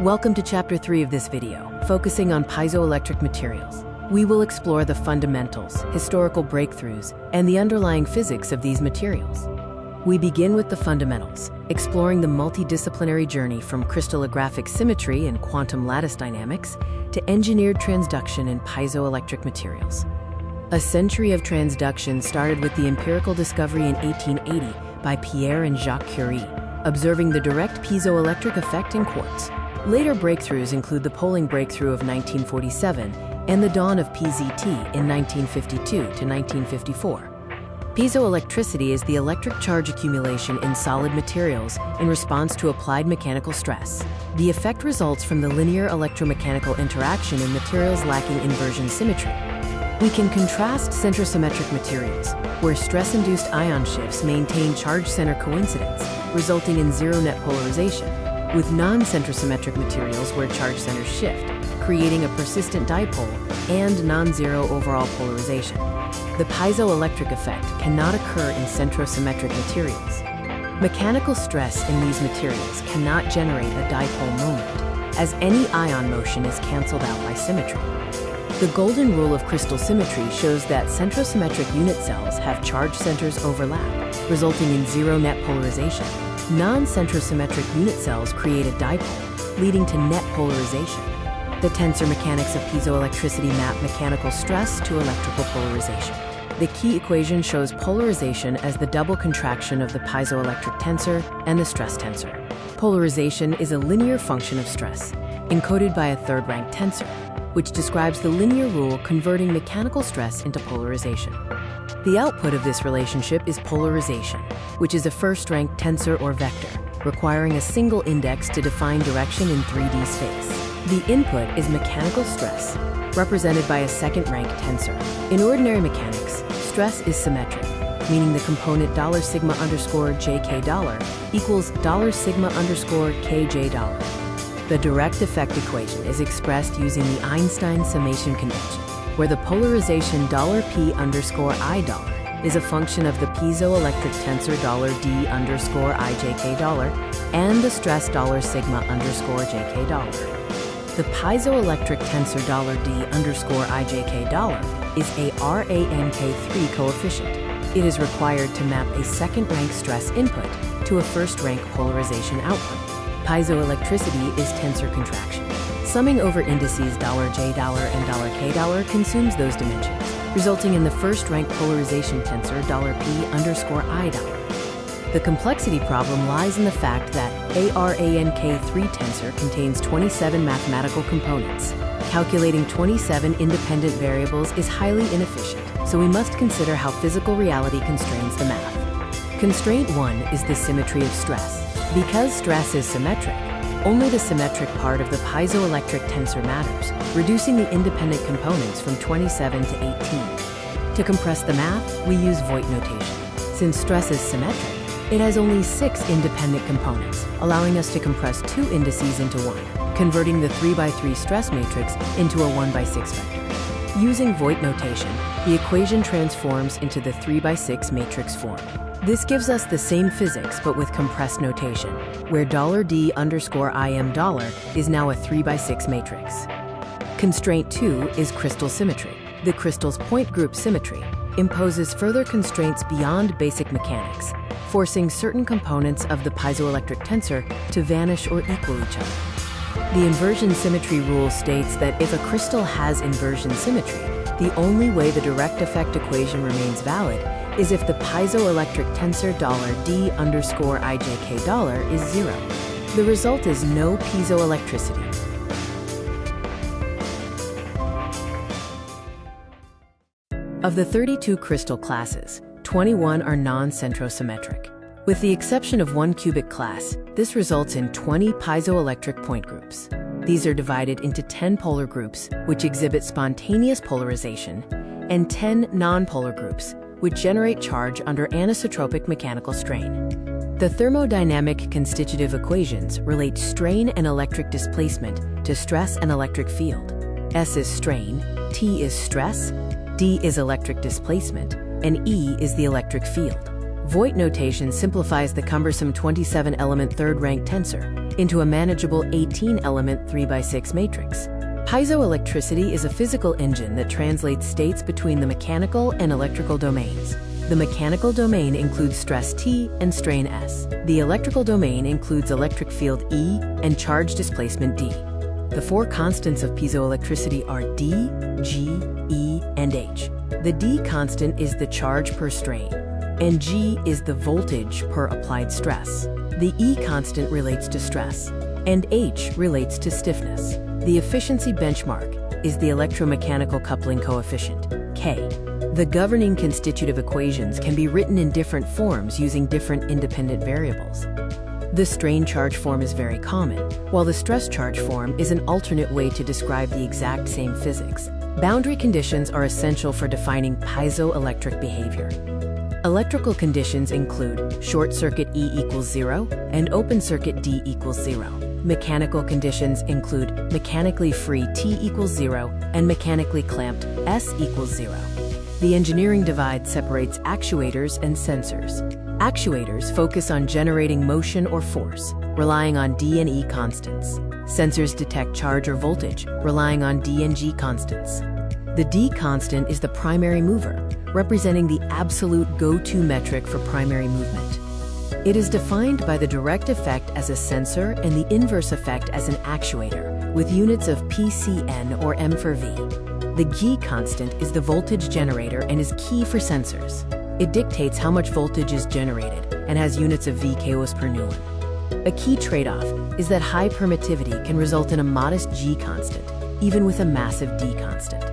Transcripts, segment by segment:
Welcome to Chapter 3 of this video, focusing on piezoelectric materials. We will explore the fundamentals, historical breakthroughs, and the underlying physics of these materials. We begin with the fundamentals, exploring the multidisciplinary journey from crystallographic symmetry and quantum lattice dynamics to engineered transduction in piezoelectric materials. A century of transduction started with the empirical discovery in 1880 by Pierre and Jacques Curie, observing the direct piezoelectric effect in quartz. Later breakthroughs include the Pauling breakthrough of 1947 and the dawn of PZT in 1952 to 1954. Piezoelectricity is the electric charge accumulation in solid materials in response to applied mechanical stress. The effect results from the linear electromechanical interaction in materials lacking inversion symmetry. We can contrast centrosymmetric materials, where stress-induced ion shifts maintain charge center coincidence, resulting in zero net polarization, with non-centrosymmetric materials where charge centers shift, creating a persistent dipole and non-zero overall polarization. The piezoelectric effect cannot occur in centrosymmetric materials. Mechanical stress in these materials cannot generate a dipole moment, as any ion motion is canceled out by symmetry. The golden rule of crystal symmetry shows that centrosymmetric unit cells have charge centers overlap, resulting in zero net polarization. Non-centrosymmetric unit cells create a dipole, leading to net polarization. The tensor mechanics of piezoelectricity map mechanical stress to electrical polarization. The key equation shows polarization as the double contraction of the piezoelectric tensor and the stress tensor. Polarization is a linear function of stress, encoded by a third-rank tensor, which describes the linear rule converting mechanical stress into polarization. The output of this relationship is polarization, which is a first-rank tensor or vector, requiring a single index to define direction in 3D space. The input is mechanical stress, represented by a second-rank tensor. In ordinary mechanics, stress is symmetric, meaning the component $sigma_jk$ equals $sigma_kj$. The direct effect equation is expressed using the Einstein summation convention, where the polarization $p_i$ is a function of the piezoelectric tensor $d_ijk$ and the stress $sigma_jk$. The piezoelectric tensor $d_ijk$ is a RANK3 coefficient. It is required to map a second-rank stress input to a first-rank polarization output. Piezoelectricity is tensor contraction. Summing over indices $j$ and $k$ consumes those dimensions, resulting in the first-rank polarization tensor $p_i$. The complexity problem lies in the fact that ARANK3 tensor contains 27 mathematical components. Calculating 27 independent variables is highly inefficient, so we must consider how physical reality constrains the math. Constraint 1 is the symmetry of stress. Because stress is symmetric, only the symmetric part of the piezoelectric tensor matters, reducing the independent components from 27 to 18. To compress the math, we use Voigt notation. Since stress is symmetric, it has only 6 independent components, allowing us to compress 2 indices into 1, converting the 3x3 stress matrix into a 1x6 vector. Using Voigt notation, the equation transforms into the 3x6 matrix form. This gives us the same physics but with compressed notation, where $d_im$ is now a 3x6 matrix. Constraint 2 is crystal symmetry. The crystal's point group symmetry imposes further constraints beyond basic mechanics, forcing certain components of the piezoelectric tensor to vanish or equal each other. The inversion symmetry rule states that if a crystal has inversion symmetry, the only way the direct effect equation remains valid is if the piezoelectric tensor $d_ijk$ is 0. The result is no piezoelectricity. Of the 32 crystal classes, 21 are non-centrosymmetric. With the exception of one cubic class, this results in 20 piezoelectric point groups. These are divided into 10 polar groups, which exhibit spontaneous polarization, and 10 nonpolar groups, which generate charge under anisotropic mechanical strain. The thermodynamic constitutive equations relate strain and electric displacement to stress and electric field. S is strain, T is stress, D is electric displacement, and E is the electric field. Voigt notation simplifies the cumbersome 27-element third-rank tensor into a manageable 18-element 3x6 matrix. Piezoelectricity is a physical engine that translates states between the mechanical and electrical domains. The mechanical domain includes stress T and strain S. The electrical domain includes electric field E and charge displacement D. The four constants of piezoelectricity are D, G, E, and H. The D constant is the charge per strain, and G is the voltage per applied stress. The E constant relates to stress, and H relates to stiffness. The efficiency benchmark is the electromechanical coupling coefficient, K. The governing constitutive equations can be written in different forms using different independent variables. The strain charge form is very common, while the stress charge form is an alternate way to describe the exact same physics. Boundary conditions are essential for defining piezoelectric behavior. Electrical conditions include short circuit E equals 0 and open circuit D equals 0. Mechanical conditions include mechanically free T equals 0 and mechanically clamped S equals 0. The engineering divide separates actuators and sensors. Actuators focus on generating motion or force, relying on D and E constants. Sensors detect charge or voltage, relying on D and G constants. The D constant is the primary mover, representing the absolute go-to metric for primary movement. It is defined by the direct effect as a sensor and the inverse effect as an actuator, with units of PCN or M for V. The G constant is the voltage generator and is key for sensors. It dictates how much voltage is generated and has units of V kOhms per newton. A key trade-off is that high permittivity can result in a modest G constant, even with a massive D constant.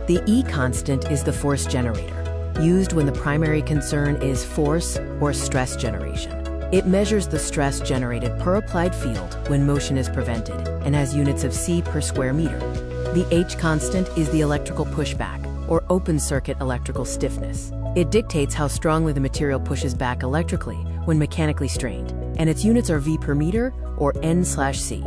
The E constant is the force generator, used when the primary concern is force or stress generation. It measures the stress generated per applied field when motion is prevented and has units of C per square meter. The H constant is the electrical pushback, or open circuit electrical stiffness. It dictates how strongly the material pushes back electrically when mechanically strained, and its units are V per meter, or N/C.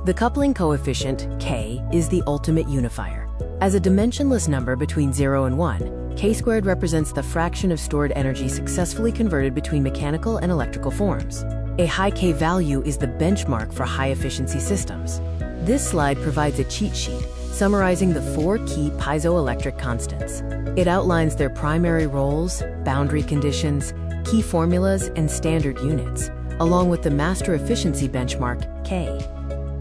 The coupling coefficient, K, is the ultimate unifier. As a dimensionless number between 0 and 1, K squared represents the fraction of stored energy successfully converted between mechanical and electrical forms. A high K value is the benchmark for high-efficiency systems. This slide provides a cheat sheet summarizing the four key piezoelectric constants. It outlines their primary roles, boundary conditions, key formulas, and standard units, along with the master efficiency benchmark, K.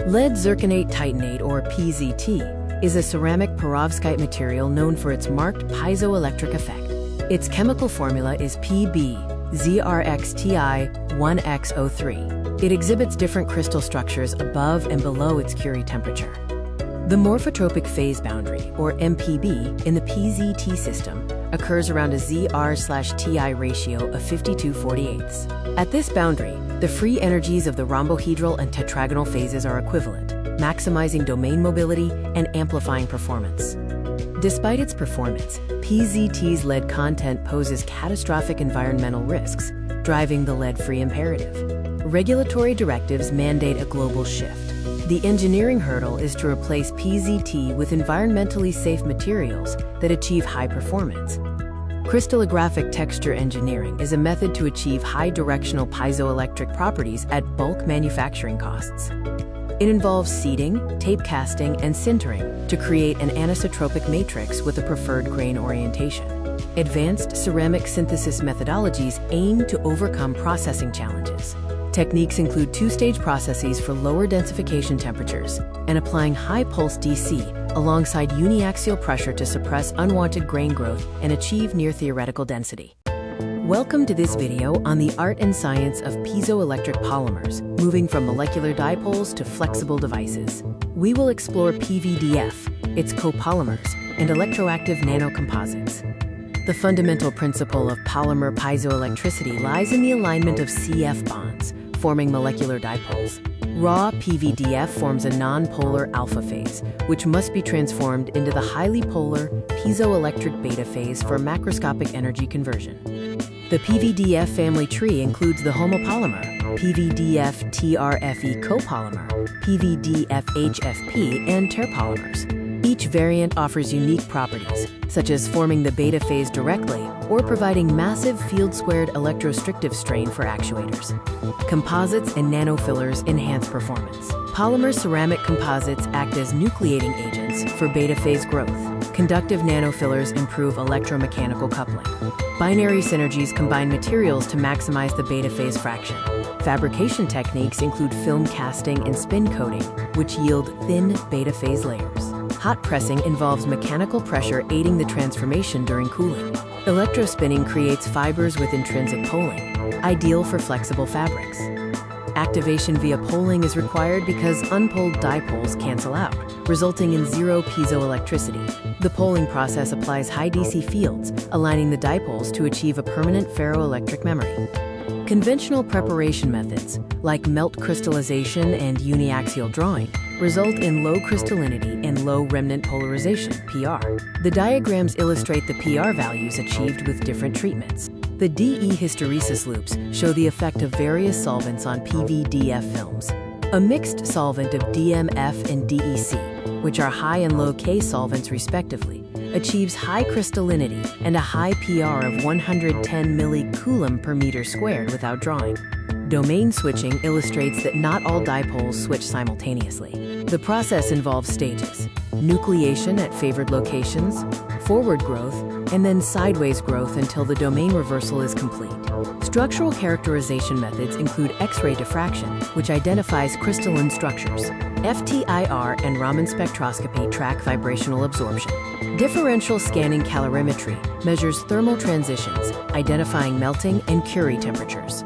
Lead zirconate titanate, or PZT, is a ceramic perovskite material known for its marked piezoelectric effect. Its chemical formula is PbZrXTI1X03. It exhibits different crystal structures above and below its Curie temperature. The morphotropic phase boundary, or MPB, in the PZT system occurs around a ZR/TI ratio of 52/48. At this boundary, the free energies of the rhombohedral and tetragonal phases are equivalent, maximizing domain mobility and amplifying performance. Despite its performance, PZT's lead content poses catastrophic environmental risks, driving the lead-free imperative. Regulatory directives mandate a global shift. The engineering hurdle is to replace PZT with environmentally safe materials that achieve high performance. Crystallographic texture engineering is a method to achieve high directional piezoelectric properties at bulk manufacturing costs. It involves seeding, tape casting, and sintering to create an anisotropic matrix with a preferred grain orientation. Advanced ceramic synthesis methodologies aim to overcome processing challenges. Techniques include two-stage processes for lower densification temperatures and applying high-pulse DC alongside uniaxial pressure to suppress unwanted grain growth and achieve near-theoretical density. Welcome to this video on the art and science of piezoelectric polymers, moving from molecular dipoles to flexible devices. We will explore PVDF, its copolymers, and electroactive nanocomposites. The fundamental principle of polymer piezoelectricity lies in the alignment of CF bonds, forming molecular dipoles. Raw PVDF forms a non-polar alpha phase, which must be transformed into the highly polar piezoelectric beta phase for macroscopic energy conversion. The PVDF family tree includes the homopolymer, PVDF-TRFE copolymer, PVDF-HFP, and terpolymers. Each variant offers unique properties, such as forming the beta phase directly or providing massive field-squared electrostrictive strain for actuators. Composites and nanofillers enhance performance. Polymer ceramic composites act as nucleating agents for beta phase growth. Conductive nanofillers improve electromechanical coupling. Binary synergies combine materials to maximize the beta phase fraction. Fabrication techniques include film casting and spin coating, which yield thin beta phase layers. Hot pressing involves mechanical pressure aiding the transformation during cooling. Electrospinning creates fibers with intrinsic poling, ideal for flexible fabrics. Activation via poling is required because unpolled dipoles cancel out, resulting in zero piezoelectricity. The poling process applies high DC fields, aligning the dipoles to achieve a permanent ferroelectric memory. Conventional preparation methods, like melt crystallization and uniaxial drawing, result in low crystallinity and low remnant polarization, PR. The diagrams illustrate the PR values achieved with different treatments. The DE hysteresis loops show the effect of various solvents on PVDF films. A mixed solvent of DMF and DEC, which are high and low K solvents respectively, achieves high crystallinity and a high PR of 110 millicoulomb per meter squared without drawing. Domain switching illustrates that not all dipoles switch simultaneously. The process involves stages: nucleation at favored locations, forward growth, and then sideways growth until the domain reversal is complete. Structural characterization methods include X-ray diffraction, which identifies crystalline structures. FTIR and Raman spectroscopy track vibrational absorption. Differential scanning calorimetry measures thermal transitions, identifying melting and Curie temperatures.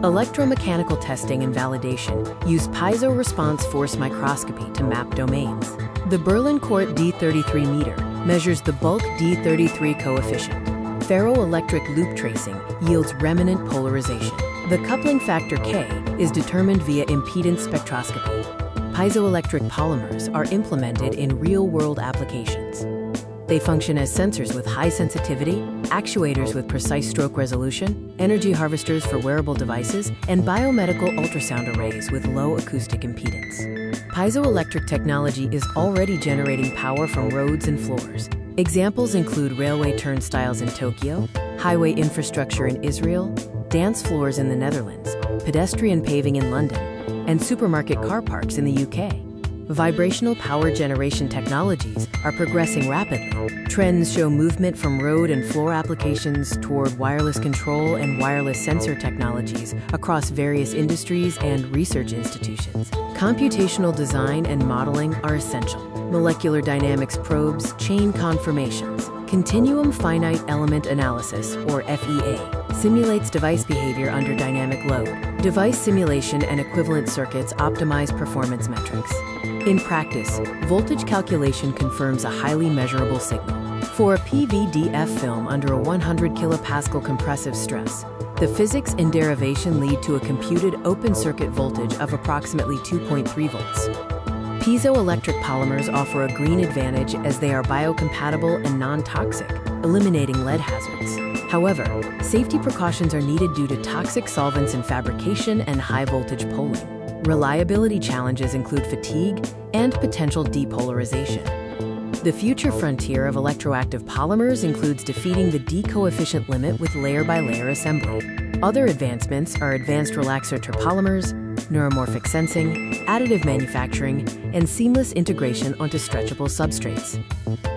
Electromechanical testing and validation use piezo response force microscopy to map domains. The Berlin Court D33 meter measures the bulk D33 coefficient. Ferroelectric loop tracing yields remnant polarization. The coupling factor K is determined via impedance spectroscopy. Piezoelectric polymers are implemented in real-world applications. They function as sensors with high sensitivity, actuators with precise stroke resolution, energy harvesters for wearable devices, and biomedical ultrasound arrays with low acoustic impedance. Piezoelectric technology is already generating power from roads and floors. Examples include railway turnstiles in Tokyo, highway infrastructure in Israel, dance floors in the Netherlands, pedestrian paving in London, and supermarket car parks in the UK. Vibrational power generation technologies are progressing rapidly. Trends show movement from road and floor applications toward wireless control and wireless sensor technologies across various industries and research institutions. Computational design and modeling are essential. Molecular dynamics probes, chain conformations. Continuum finite element analysis, or FEA, simulates device behavior under dynamic load. Device simulation and equivalent circuits optimize performance metrics. In practice, voltage calculation confirms a highly measurable signal. For a PVDF film under a 100 kilopascal compressive stress, the physics and derivation lead to a computed open circuit voltage of approximately 2.3 volts. Piezoelectric polymers offer a green advantage as they are biocompatible and non-toxic, eliminating lead hazards. However, safety precautions are needed due to toxic solvents in fabrication and high-voltage poling. Reliability challenges include fatigue and potential depolarization. The future frontier of electroactive polymers includes defeating the D-coefficient limit with layer-by-layer assembly. Other advancements are advanced relaxer terpolymers, neuromorphic sensing, additive manufacturing, and seamless integration onto stretchable substrates.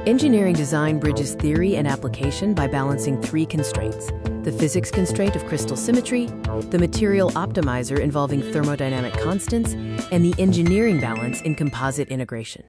Engineering design bridges theory and application by balancing three constraints: the physics constraint of crystal symmetry, the material optimizer involving thermodynamic constants, and the engineering balance in composite integration.